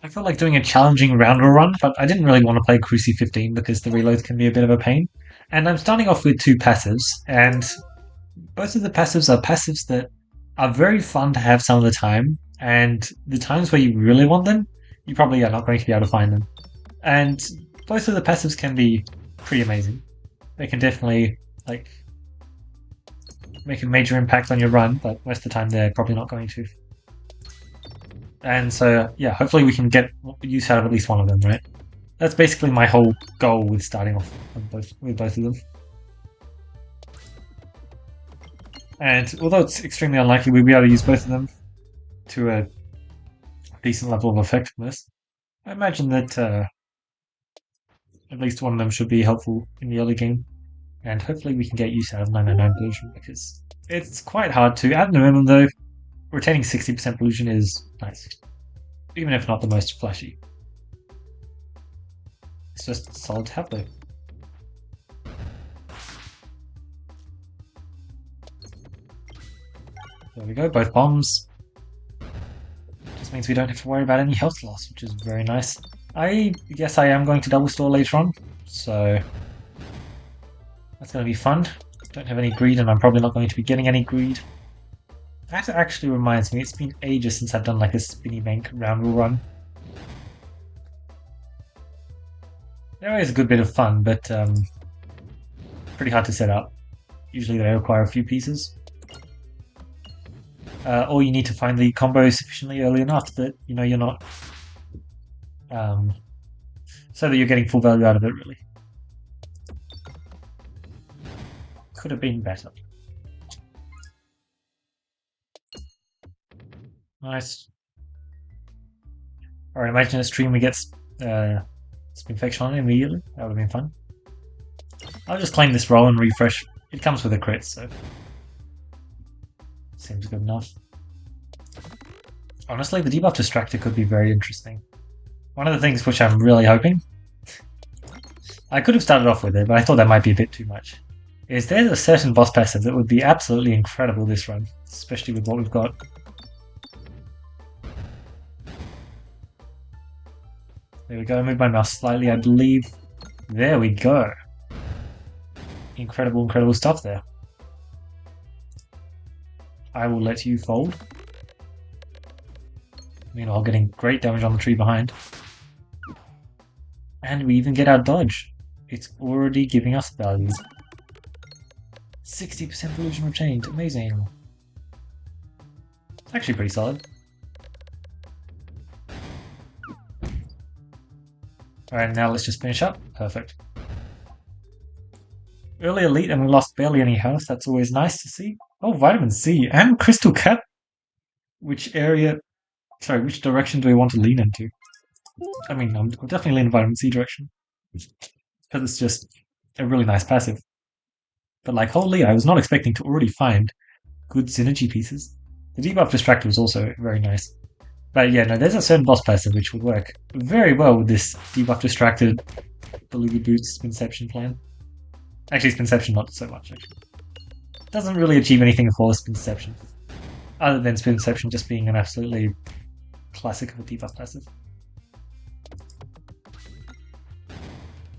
I felt like doing a challenging rounder run, but I didn't really want to play Cruci 15 because the reloads can be a bit of a pain. And I'm starting off with two passives, and both of the passives are passives that are very fun to have some of the time, and the times where you really want them, you probably are not going to be able to find them. And both of the passives can be pretty amazing. They can definitely like make a major impact on your run, but most of the time they're probably not going to. And so, yeah, hopefully we can get use out of at least one of them, right? That's basically my whole goal with starting off with both of them. And although it's extremely unlikely we'll be able to use both of them to a decent level of effectiveness, I imagine that at least one of them should be helpful in the early game. And hopefully we can get use out of 999 pollution because it's quite hard to. At the minimum, though, retaining 60% pollution is nice, even if not the most flashy. It's just solid to have, though. There we go, both bombs. Just means we don't have to worry about any health loss, which is very nice. I guess I am going to double store later on, so that's going to be fun. Don't have any greed, and I'm probably not going to be getting any greed. That actually reminds me, it's been ages since I've done like a spinny bank round run. They're always a good bit of fun, but pretty hard to set up. Usually they require a few pieces. Or you need to find the combo sufficiently early enough that you know you're not, so that you're getting full value out of it. Really, could have been better. Nice. Alright, imagine a stream we get Spinfection on it immediately. That would have been fun. I'll just claim this roll and refresh. It comes with a crit, so seems good enough. Honestly, the debuff distractor could be very interesting. One of the things which I'm really hoping, I could have started off with it, but I thought that might be a bit too much, is there's a certain boss passive that would be absolutely incredible this run, especially with what we've got. There we go, move my mouse slightly, I believe. There we go. Incredible, incredible stuff there. I will let you fold. Meanwhile, getting great damage on the tree behind. And we even get our dodge. It's already giving us value. 60% pollution retained, amazing. It's actually pretty solid. Alright, now let's just finish up. Perfect. Early elite and we lost barely any health, that's always nice to see. Oh, vitamin C and crystal cat. Which direction do we want to lean into? I mean, I'm definitely leaning vitamin C direction. Because it's just a really nice passive. But like, holy, I was not expecting to already find good synergy pieces. The debuff distractor was also very nice. But yeah, no, there's a certain boss passive which would work very well with this debuff distracted Beluga Boots Spinception plan. Actually, Spinception not so much, actually. Doesn't really achieve anything for Spinception. Other than Spinception just being an absolutely classic of a debuff passive.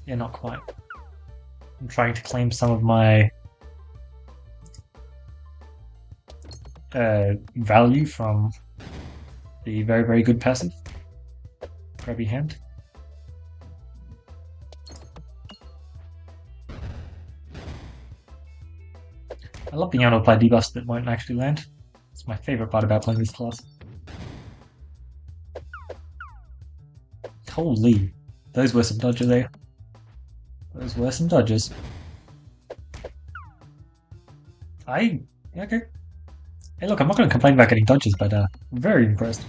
Yeah, not quite. I'm trying to claim some of my value from the very, very good passive. Grabby hand. I love being able to apply debuffs that won't actually land. It's my favorite part about playing this class. Holy, those were some dodges there. Those were some dodges. Okay. Hey, look, I'm not going to complain about getting dodges, but I'm very impressed.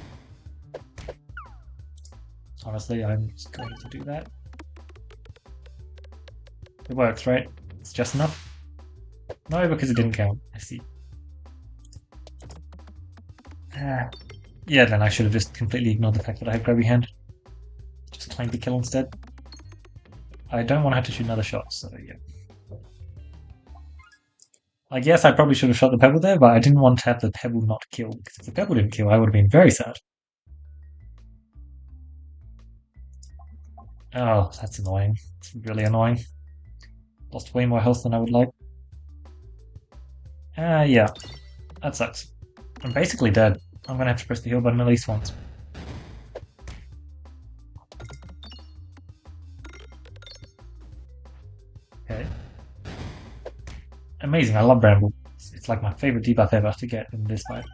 Honestly, I'm just going to do that. It works, right? It's just enough? No, because it didn't count. I see. Yeah, then I should have just completely ignored the fact that I have grabby hand. Just claimed the kill instead. I don't want to have to shoot another shot, so yeah. I guess I probably should have shot the pebble there, but I didn't want to have the pebble not kill, because if the pebble didn't kill, I would have been very sad. Oh, that's annoying. It's really annoying. Lost way more health than I would like. Yeah, that sucks. I'm basically dead. I'm gonna have to press the heal button at least once. Okay. Amazing, I love Bramble. It's like my favorite debuff ever to get in this fight.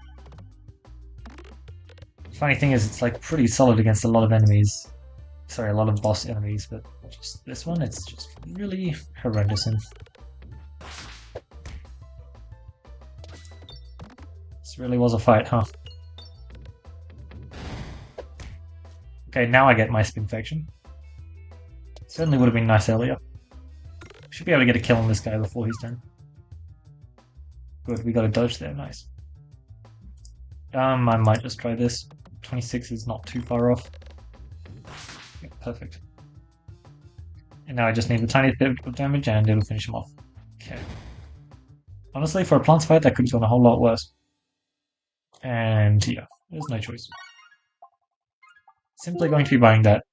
Funny thing is, it's like pretty solid against a lot of enemies. Sorry, a lot of boss enemies, but just this one, it's just really horrendous in. This really was a fight, huh? Okay, now I get my Spinfection. Certainly would have been nice earlier. Should be able to get a kill on this guy before he's done. Good, we got a dodge there, nice. I might just try this. 26 is not too far off. Yeah, perfect. And now I just need the tiniest bit of damage and it'll finish him off. Okay. Honestly, for a Plants fight, that could have gone a whole lot worse. And yeah, there's no choice. Simply going to be buying that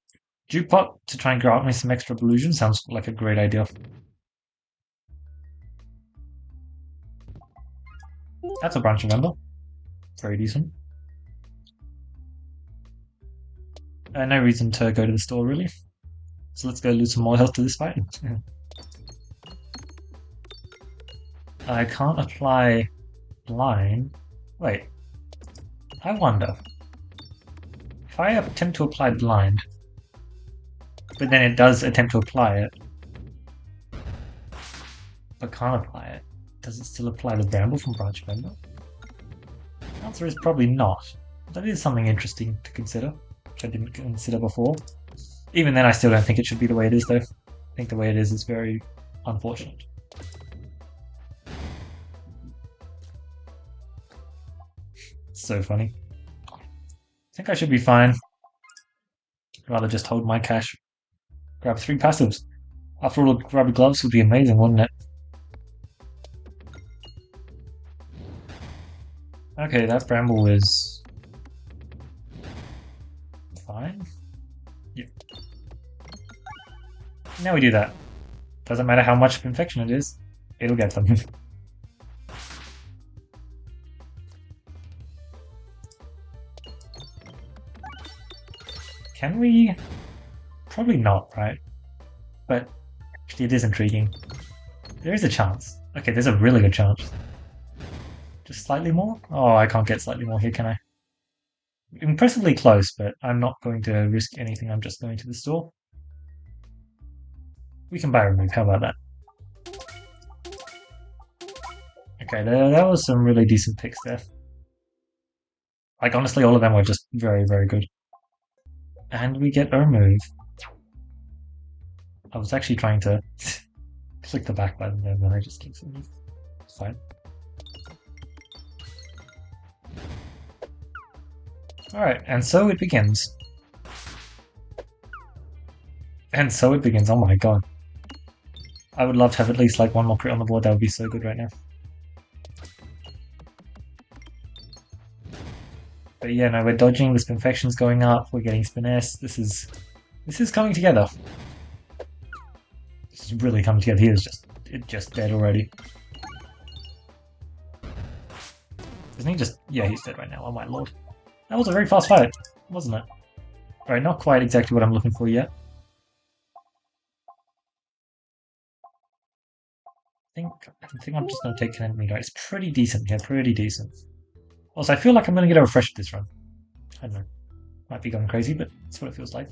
Juke Pot to try and grant me some extra illusion sounds like a great idea. That's a branch remember. Very decent. No reason to go to the store really. So let's go lose some more health to this fight. I can't apply blind. Wait. I wonder. If I attempt to apply blind, but then it does attempt to apply it, but can't apply it, does it still apply the Bramble from Branch Member? The answer is probably not. That is something interesting to consider, which I didn't consider before. Even then, I still don't think it should be the way it is, though. I think the way it is very unfortunate. So funny. I think I should be fine. I'd rather just hold my cash. Grab 3 passives. After all, grab gloves would be amazing, wouldn't it? Okay, that Bramble is fine. Yeah. Now we do that. Doesn't matter how much infection it is, it'll get them. Can we? Probably not, right? But actually it is intriguing. There is a chance. Okay, there's a really good chance. Just slightly more? Oh, I can't get slightly more here, can I? Impressively close, but I'm not going to risk anything. I'm just going to the store. We can buy a remove. How about that? Okay, that was some really decent picks there. Like, honestly, all of them were just very, very good. And we get a remove. I was actually trying to click the back button there, but I just clicked remove. It's fine. Alright, and so it begins. And so it begins, oh my god. I would love to have at least like one more crit on the board, that would be so good right now. But yeah, no, we're dodging, the Spinfection's going up, we're getting Spiness, this is coming together. This is really coming together, he is just dead already. Isn't he just, yeah, he's dead right now, oh my lord. That was a very fast fight, wasn't it? Alright, not quite exactly what I'm looking for yet. I think I'm just going to take Kinetic Meter. It's pretty decent, yeah, pretty decent. Also, I feel like I'm going to get a refresh this run. I don't know. Might be going crazy, but that's what it feels like.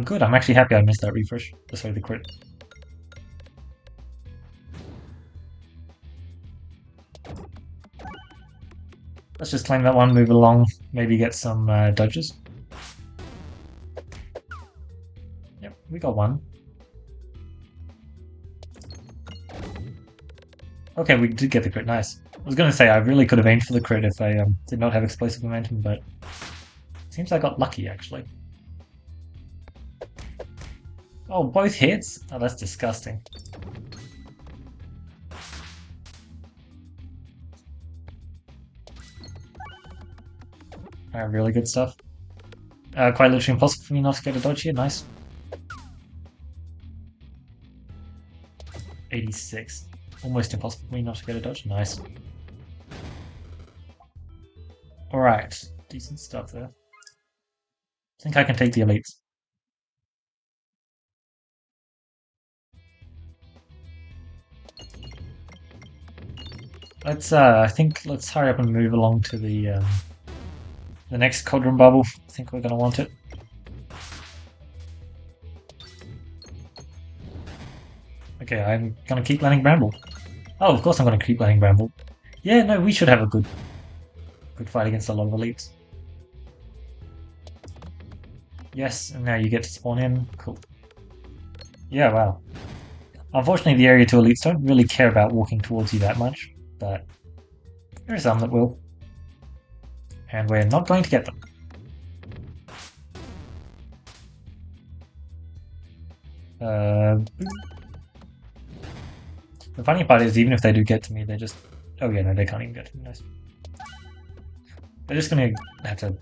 Good. I'm actually happy I missed that refresh. Sorry, the crit. Let's just claim that one, move along, maybe get some dodges. Yep, we got one. Okay, we did get the crit, nice. I was going to say, I really could have aimed for the crit if I did not have explosive momentum, but it seems I got lucky, actually. Oh, both hits? Oh, that's disgusting. Alright, really good stuff. Quite literally impossible for me not to get a dodge here. Nice. 86. Almost impossible for me not to get a dodge. Nice. Alright. Decent stuff there. I think I can take the elites. I think let's hurry up and move along to the next cauldron bubble. I think we're gonna want it. Okay, I'm gonna keep landing Bramble. Oh, of course I'm gonna keep landing Bramble. Yeah, no, we should have a good fight against a lot of elites. Yes, and now you get to spawn in. Cool. Yeah, wow. Unfortunately, the area 2 elites don't really care about walking towards you that much, but there are some that will. And we're not going to get them. The funny part is, even if they do get to me, they just... Oh yeah, no, they can't even get to me. Nice. They're just gonna have to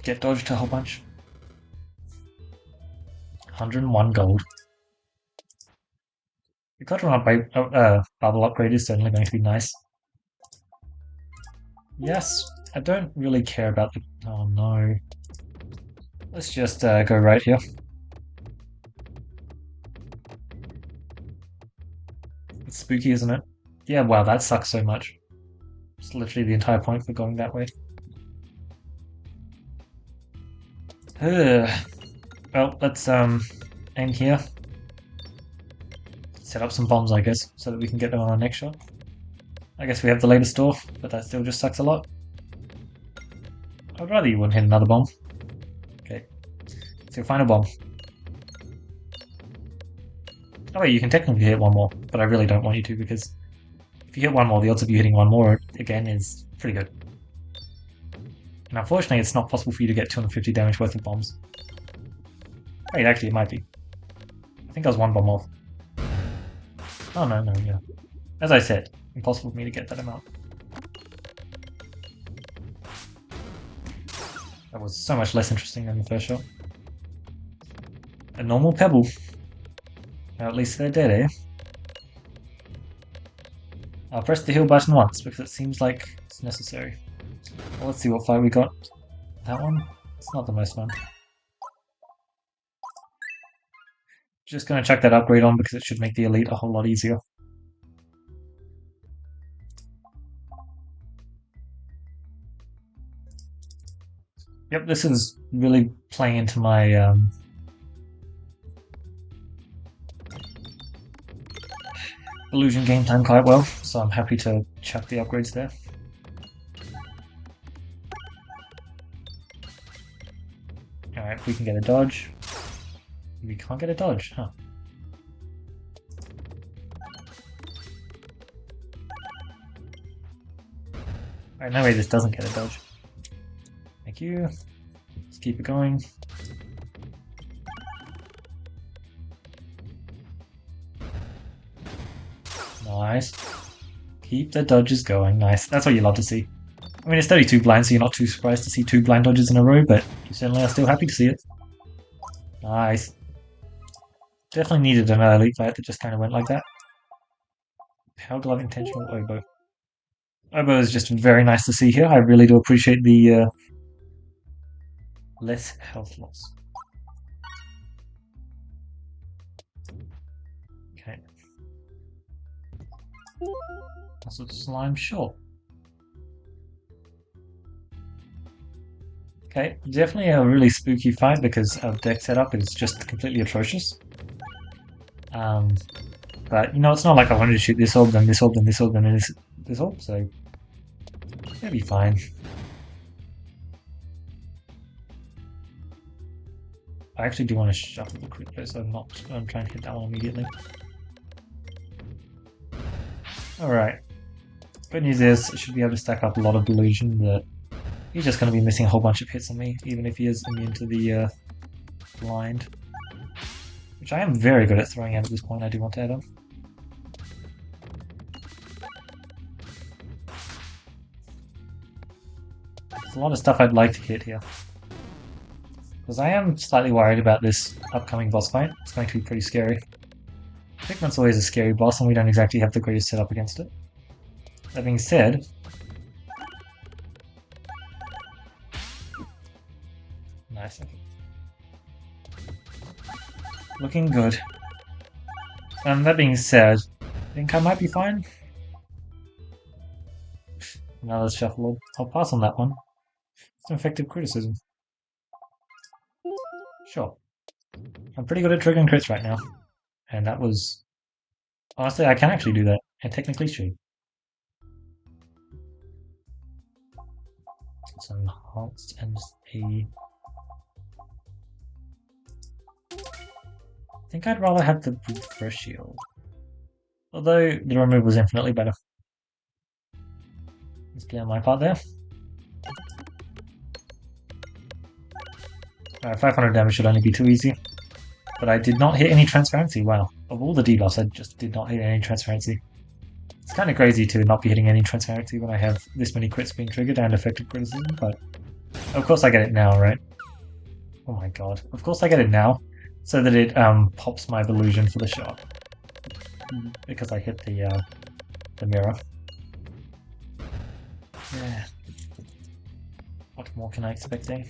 get dodged a whole bunch. 101 gold. The cauldron bubble upgrade is certainly going to be nice. Yes, I don't really care about the... Oh no. Let's just go right here. It's spooky, isn't it? Yeah, wow, that sucks so much. It's literally the entire point for going that way. Well, let's aim here. Set up some bombs, I guess, so that we can get them on our next shot. I guess we have the latest door, but that still just sucks a lot. I'd rather you wouldn't hit another bomb. Okay. It's your final bomb. Oh wait, you can technically hit one more, but I really don't want you to, because if you hit one more, the odds of you hitting one more again is pretty good. And unfortunately, it's not possible for you to get 250 damage worth of bombs. Wait, actually, it might be. I think I was one bomb off. Oh no, yeah. As I said, impossible for me to get that amount. That was so much less interesting than the first shot. A normal pebble. Now at least they're dead, eh? I'll press the heal button once, because it seems like it's necessary. Well, let's see what fight we got. That one? It's not the most fun. Just gonna chuck that upgrade on because it should make the elite a whole lot easier. Yep, this is really playing into my illusion game time quite well, so I'm happy to chuck the upgrades there. Alright, we can get a dodge. We can't get a dodge, huh? Alright, no way this doesn't get a dodge. Thank you. Let's keep it going. Nice. Keep the dodges going. Nice. That's what you love to see. I mean, it's 32 blind, so you're not too surprised to see 2 blind dodges in a row, but you certainly are still happy to see it. Nice. Definitely needed an elite fight that just kind of went like that. Power Glove Intentional Oboe. Oboe is just very nice to see here. I really do appreciate the less health loss. Okay. Muscle Slime, sure. Okay, definitely a really spooky fight because our deck setup is just completely atrocious. But, you know, it's not like I wanted to shoot this orb, then this orb, then this orb, then this orb, so it'll be fine. I actually do want to shuffle the crit though, so I'm trying to hit that one immediately. Alright. Good news is, I should be able to stack up a lot of delusion, but he's just going to be missing a whole bunch of hits on me, even if he is immune to the blind. Which I am very good at throwing out at this point, I do want to add on. There's a lot of stuff I'd like to hit here. Because I am slightly worried about this upcoming boss fight. It's going to be pretty scary. Pigment's always a scary boss, and we don't exactly have the greatest setup against it. That being said... Nice, okay. Looking good. That being said, I think I might be fine. Now let's shuffle. I'll pass on that one. It's an effective criticism. Sure. I'm pretty good at triggering crits right now. And that was... Honestly, I can actually do that. I technically should. It's enhanced and a... I think I'd rather have the refresh shield. Although the remove was infinitely better. Let's play on my part there. Alright, 500 damage should only be too easy. But I did not hit any transparency. Wow. Of all the debuffs, I just did not hit any transparency. It's kind of crazy to not be hitting any transparency when I have this many crits being triggered and effective criticism, but... Of course I get it now, right? Oh my god. Of course I get it now, so that it pops my illusion for the shot. Because I hit the mirror. Yeah. What more can I expect, eh?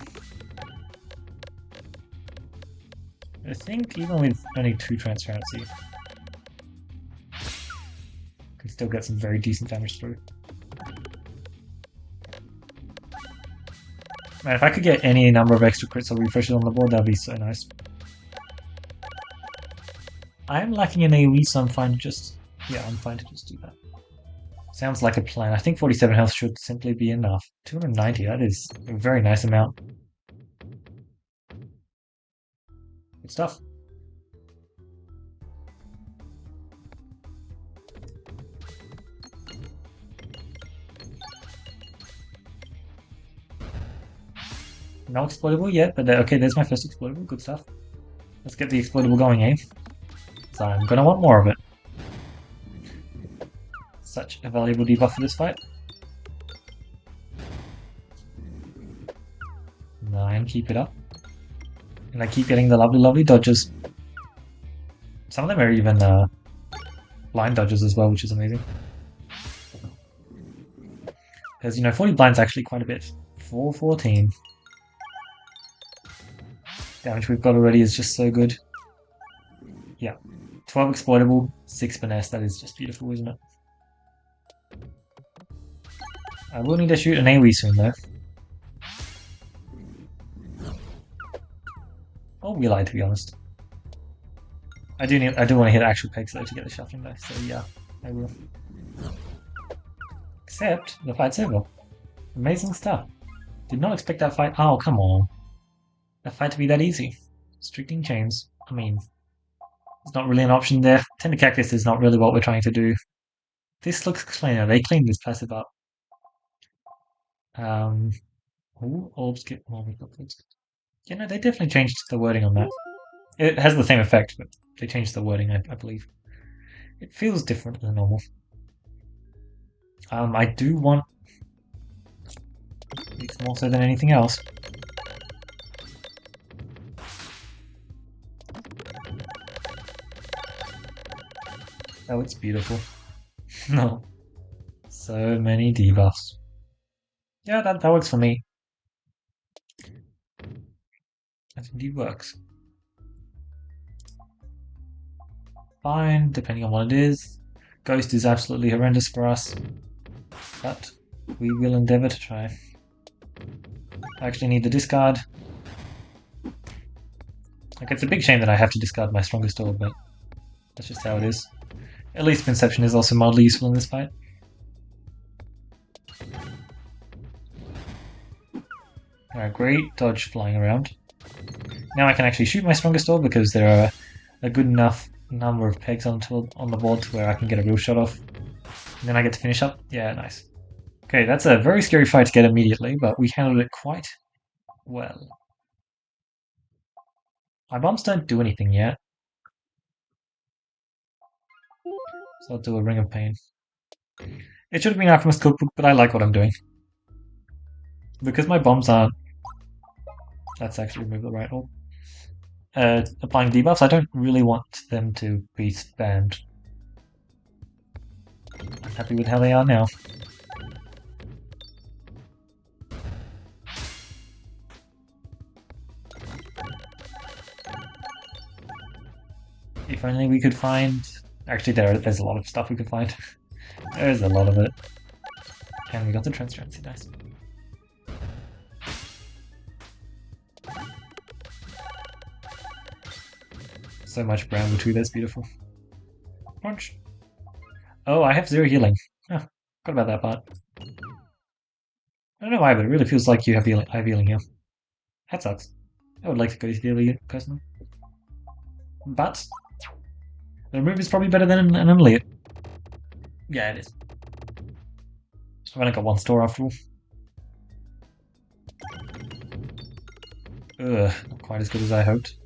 I think even with only 2 transparency, I can still get some very decent damage through. Man, if I could get any number of extra crits or refreshes on the board, that'd be so nice. I am lacking an AoE, so I'm fine to just... Yeah, I'm fine to just do that. Sounds like a plan. I think 47 health should simply be enough. 290, that is a very nice amount. Good stuff. No exploitable yet, but okay, there's my first exploitable. Good stuff. Let's get the exploitable going, eh? So I'm gonna want more of it. Such a valuable debuff for this fight. 9, keep it up. And I keep getting the lovely dodges. Some of them are even blind dodges as well, which is amazing. Because, you know, 40 blind's actually quite a bit. 414. Damage we've got already is just so good. Yeah. 12 exploitable, 6 finesse. That is just beautiful, isn't it? I will need to shoot an AoE soon, though. Or will I, to be honest? I do want to hit actual pegs though to get the shuffling though, so yeah, I will. Except the fight's over. Amazing stuff. Did not expect that fight. Oh, come on. That fight to be that easy. Restricting chains. I mean, there's not really an option there. Tender Cactus is not really what we're trying to do. This looks cleaner. They cleaned this passive up. Orbs get more upwards. You know, they definitely changed the wording on that. It has the same effect, but they changed the wording, I believe. It feels different than normal. I do want these more so than anything else. Oh, it's beautiful. No. So many debuffs. Yeah, that works for me. That indeed works. Fine, depending on what it is. Ghost is absolutely horrendous for us, but we will endeavour to try. I actually need the discard. Like, it's a big shame that I have to discard my strongest orb, but that's just how it is. At least Conception is also mildly useful in this fight. Alright, great dodge flying around. Now I can actually shoot my strongest orb because there are a good enough number of pegs on the board to where I can get a real shot off. And then I get to finish up. Yeah, nice. Okay, that's a very scary fight to get immediately, but we handled it quite well. My bombs don't do anything yet. So I'll do a Ring of Pain. It should have been Alchemist Cookbook, but I like what I'm doing. Because my bombs aren't Let's actually remove the right orb. Applying debuffs, I don't really want them to be spammed. I'm happy with how they are now. If only we could find... Actually, there's a lot of stuff we could find. There's a lot of it. And we got the transparency, nice. So much bramble too, that's beautiful. Punch. Oh, I have 0 healing. Oh, forgot about that part. I don't know why, but it really feels like you have healing, I have healing here. That sucks. I would like to go heal personally. But the remove is probably better than an Elliot. Yeah, it is. I've only got 1 store after all. Ugh, not quite as good as I hoped.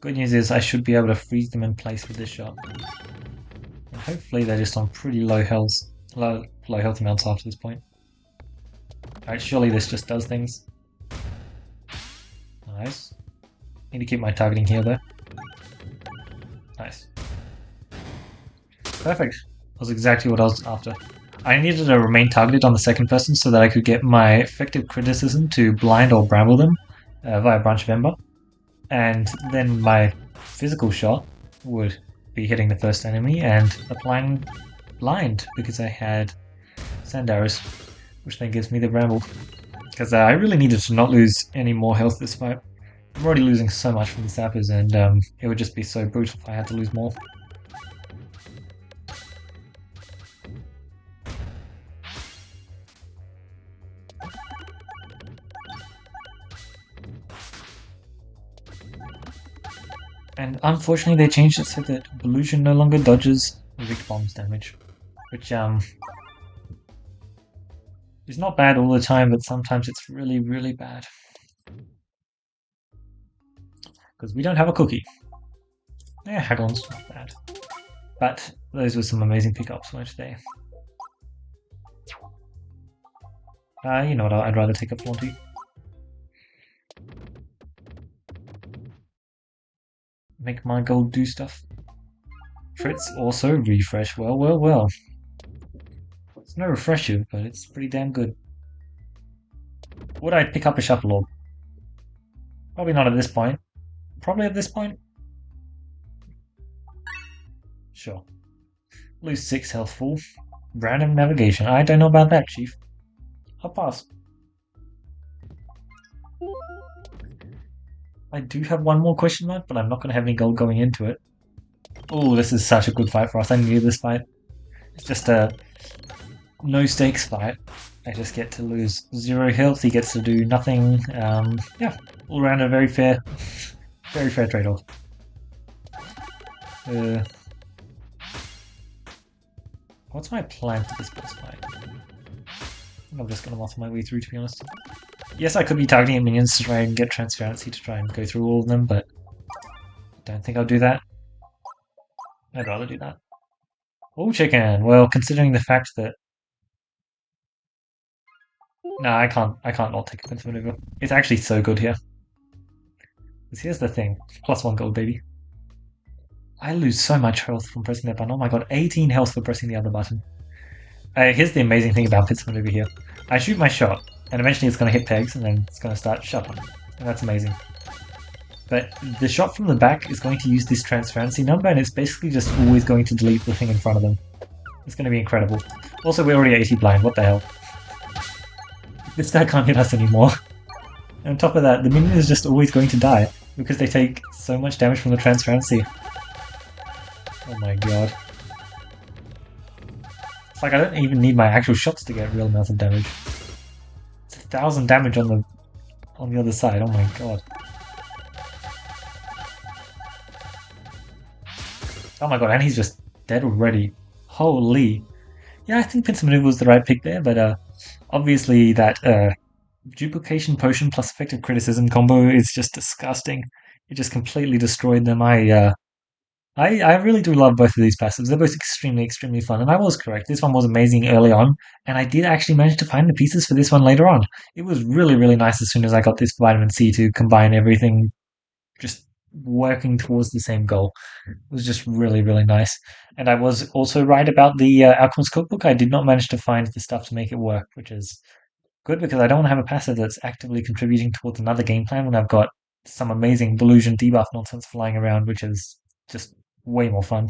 Good news is I should be able to freeze them in place with this shot. And hopefully they're just on pretty low health amounts after this point. Alright, surely this just does things. Nice. Need to keep my targeting here though. Nice. Perfect. That was exactly what I was after. I needed to remain targeted on the second person so that I could get my effective criticism to blind or bramble them via Branch of Ember. And then my physical shot would be hitting the first enemy and applying blind because I had sand arrows, which then gives me the bramble. Because I really needed to not lose any more health this fight. I'm already losing so much from the sappers, and it would just be so brutal if I had to lose more. And unfortunately they changed it so that Belusion no longer dodges Rick Bomb's damage. Which is not bad all the time, but sometimes it's really, really bad. Because we don't have a cookie. Yeah, Haglon's not bad. But those were some amazing pickups, weren't they? You know what, I'd rather take a Flaunty. Make my gold do stuff. Fritz also refresh. Well, well, well. It's no refresher, but it's pretty damn good. Would I pick up a Shuffle Orb? Probably not at this point. Probably at this point? Sure. Lose 6 health full. Random navigation. I don't know about that, Chief. I'll pass. I do have one more question mark, but I'm not going to have any gold going into it. Oh, this is such a good fight for us. I needed this fight. It's just a no-stakes fight. I just get to lose 0 health. He gets to do nothing. Yeah, all around a very fair trade-off. What's my plan for this boss fight? I think I'm just going to muscle my way through, to be honest. Yes, I could be targeting at minions to try and get transparency to try and go through all of them, but I don't think I'll do that. I'd rather do that. Oh, chicken! Well, considering the fact that... Nah, I can't not take a Prince Maneuver. It's actually so good here. Because here's the thing. +1 gold, baby. I lose so much health from pressing that button. Oh my god, 18 health for pressing the other button. Here's the amazing thing about Prince Maneuver here. I shoot my shot, and eventually it's going to hit pegs, and then it's going to start shuttling. And that's amazing. But the shot from the back is going to use this transparency number, and it's basically just always going to delete the thing in front of them. It's going to be incredible. Also, we're already 80 blind, what the hell. This guy can't hit us anymore. And on top of that, the minion is just always going to die, because they take so much damage from the transparency. Oh my god. It's like I don't even need my actual shots to get real amounts of damage. It's 1,000 damage on the other side, oh my god. Oh my god, and he's just dead already. Holy. Yeah, I think Pincer Maneuver was the right pick there, but obviously that duplication potion plus effective criticism combo is just disgusting. It just completely destroyed them. I really do love both of these passives. They're both extremely, extremely fun. And I was correct. This one was amazing early on. And I did actually manage to find the pieces for this one later on. It was really, really nice as soon as I got this vitamin C to combine everything just working towards the same goal. It was just really, really nice. And I was also right about the Alchemist Cookbook. I did not manage to find the stuff to make it work, which is good because I don't want to have a passive that's actively contributing towards another game plan when I've got some amazing delusion debuff nonsense flying around, which is just way more fun.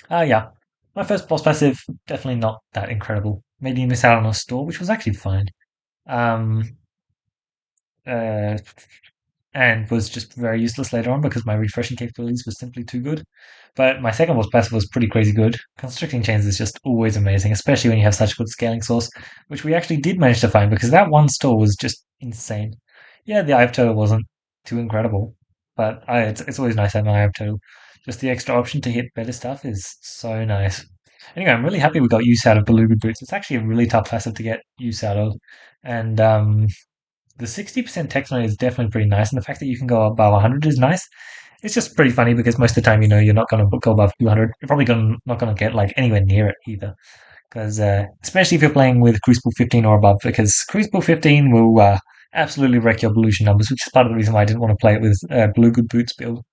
Yeah. My first boss passive, definitely not that incredible. Made me miss out on a store, which was actually fine. Um, uh, and was just very useless later on because my refreshing capabilities were simply too good. But my second boss passive was pretty crazy good. Constricting Chains is just always amazing, especially when you have such good scaling source, which we actually did manage to find because that one store was just insane. Yeah, the Ive Turtle wasn't too incredible, but it's always nice having an Ive Turtle. Just the extra option to hit better stuff is so nice. Anyway, I'm really happy we got use out of Beluga Boots. It's actually a really tough passive to get use out of. And the 60% text on it is definitely pretty nice, and the fact that you can go above 100 is nice. It's just pretty funny because most of the time, you're not going to go above 200. You're probably not going to get like anywhere near it either. Because especially if you're playing with Crucible 15 or above, because Crucible 15 will absolutely wreck your Evolution numbers, which is part of the reason why I didn't want to play it with Blue Good Boots build.